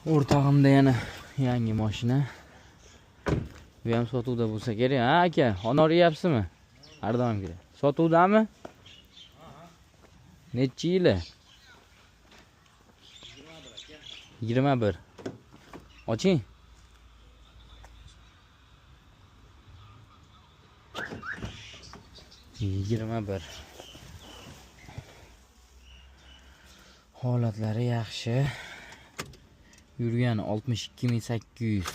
O'rtog'imda yana yangi mashina. Bu ham sotuvda bo'lsa kerak. Ha aka, honor yeyapsizmi? Har doimgidek. Sotuvdami? Necha yili? 21. Oching. Yigirma bir. Holatlari yaxshi. Yurgani 62800.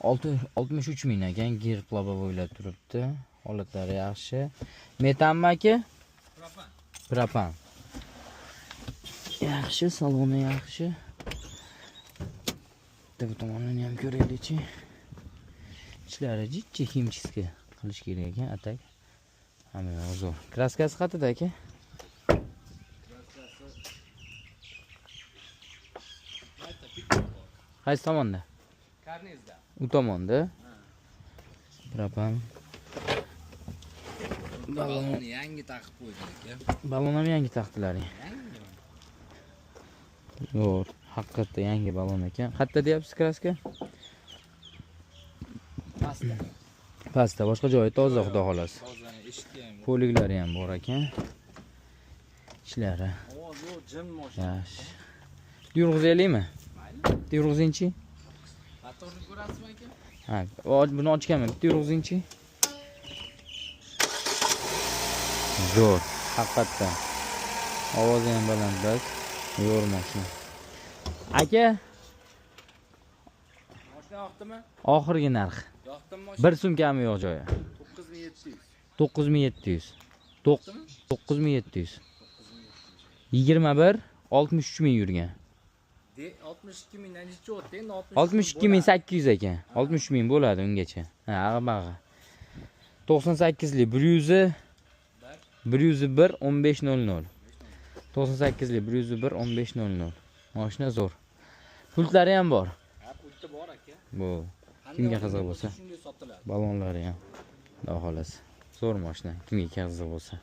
63000 ekan, gir lobavoylar turibdi. Holatlari yaxshi. Metanmi aka? Propan. Yaxshi, saloni yaxshi. Bu tomonini ham ko'raylik-chi. Ichlari jiddiy himchiska qilish kerak ekan, atak. Hamma zo'r. Kraskasi qatida aka? Qaysi tomonda? Karnizda. U tomonda. Propan. Balonni yangi taqib qo'ydik aka. Balon ham yangi taqdilaring. Yangi. Zo'r. Haqiqatda yangi balon ekan. Qayerda deyapsiz kraska? Pasta. Pastda, boshqa joyi toza, xudo xolasi. Tozani eshikka ham. Poliklari ham bor ekan. Ishlari. Ovozi jim mashina. Yaxshi. Yurg'izalikmi? Mayli. Yurg'izingchi? Motorni ko'rasizmi aka? Ha, buni ochganman. Bitta yurg'izingchi. Zo'r, haqiqatdan. Ovozi ham baland bas. Zo'r mashina. Aka, Mashina yoqdimi? oxirgi narx. Yoqdimi mashina? 1 so'm kami yo'q joyi. 9700. 9700. 9700. 21 63000 yurgan. 62 mingdan necha o'tdi endi 62800 ekan. 63000 bo'ladi ungacha. Ha, ag'bag'i. 98 lik 100 101 1500. 98 lik 101 1500. Mashina zo'r. Pultlari ham bor. Ha, pulti bor aka. Bu kimga qiziq bo'lsa, Shunday sotiladi. balonlari ham. Xudo xolasi. Zo'r mashina. Kimga qiziq bo'lsa.